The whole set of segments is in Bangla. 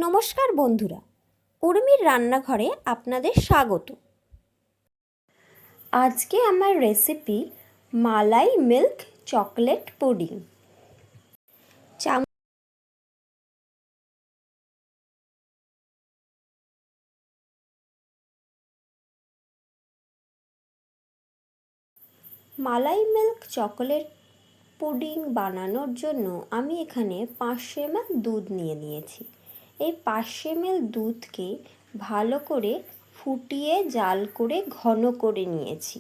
নমস্কার বন্ধুরা, উর্মির রান্নাঘরে আপনাদের স্বাগত। আজকে আমার রেসিপি মালাই মিল্ক চকলেট পুডিং। মালাই মিল্ক চকলেট পুডিং বানানোর জন্য আমি এখানে 500 ml দুধ নিয়ে নিয়েছি। এই 500 ml দুধকে ভালো করে ফুটিয়ে জাল করে ঘন করে নিয়েছি।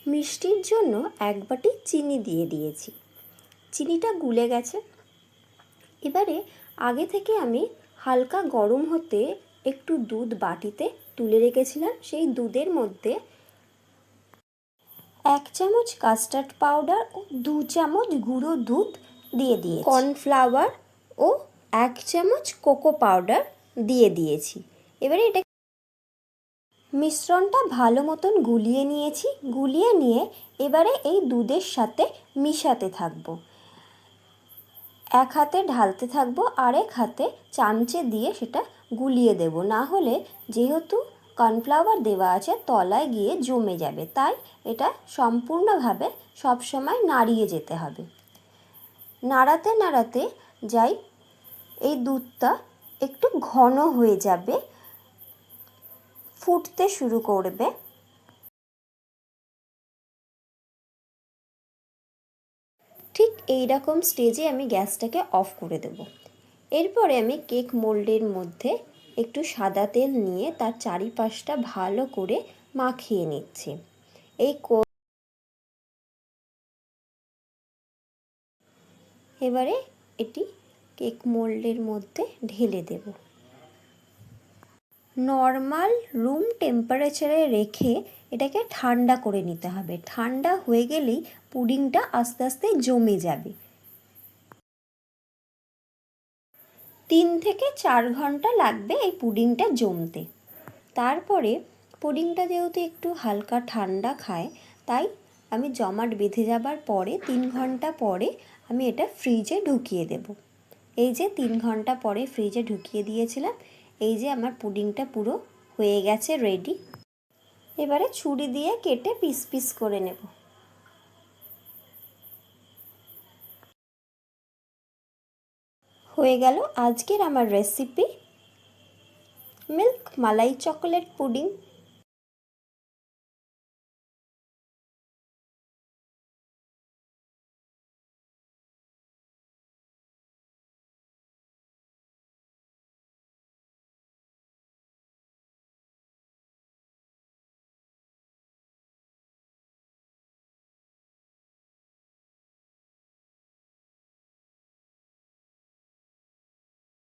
মিষ্টির জন্য 1 বাটি চিনি দিয়ে দিয়েছি। চিনিটা গুলে গেছে। এবারে আগে থেকে আমি হালকা গরম হতে একটু দুধ বাটিতে তুলে রেখেছিলাম। সেই দুধের মধ্যে 1 চামচ কাস্টার্ড পাউডার ও 2 চামচ গুঁড়ো দুধ দিয়ে দিয়েছি। কর্নফ্লাওয়ার ও 1 চামচ কোকো পাউডার দিয়ে দিয়েছি। এবারে এটা মিশ্রণটা ভালো মতন গুলিয়ে নিয়েছি। গুলিয়ে নিয়ে এবারে এই দুধের সাথে মিশাতে থাকবো। এক হাতে ঢালতে থাকবো, আরেক হাতে চামচে দিয়ে সেটা গুলিয়ে দেব, না হলে যেহেতু কর্নফ্লাওয়ার দেওয়া আছে তলায় গিয়ে জমে যাবে। তাই এটা সম্পূর্ণভাবে সবসময় নাড়িয়ে যেতে হবে। নাড়াতে নাড়াতে যাই এই দুধটা একটু ঘন হয়ে যাবে, ফুটতে শুরু করবে। ঠিক এই রকম স্টেজে আমি গ্যাসটাকে অফ করে দেব। এরপরে আমি কেক মোল্ডের মধ্যে একটু সাদা তেল নিয়ে তার চারিপাশটা ভালো করে মাখিয়ে নিচ্ছি। এবারে এটি কেক মোল্ডের মধ্যে ঢেলে দেব। নর্মাল রুম টেম্পারেচারে রেখে এটাকে ঠান্ডা করে নিতে হবে। ঠান্ডা হয়ে গেলেই পুডিংটা আস্তে আস্তে জমে যাবে। 3 থেকে 4 ঘন্টা লাগবে এই পুডিংটা জমতে। তারপরে পুডিংটা যেহেতু একটু হালকা ঠান্ডা খায়, তাই আমি জমাট বেঁধে যাবার পরে 3 ঘন্টা পরে আমি এটা ফ্রিজে ঢুকিয়ে দেব। এই যে 3 ঘন্টা পরে ফ্রিজে ঢুকিয়ে দিয়েছিলাম। এই যে আমার পুডিংটা পুরো হয়ে গেছে, রেডি। এবারে ছুরি দিয়ে কেটে পিস পিস করে নেব। হয়ে গেল আজকের আমার রেসিপি মিল্ক মালাই চকোলেট পুডিং।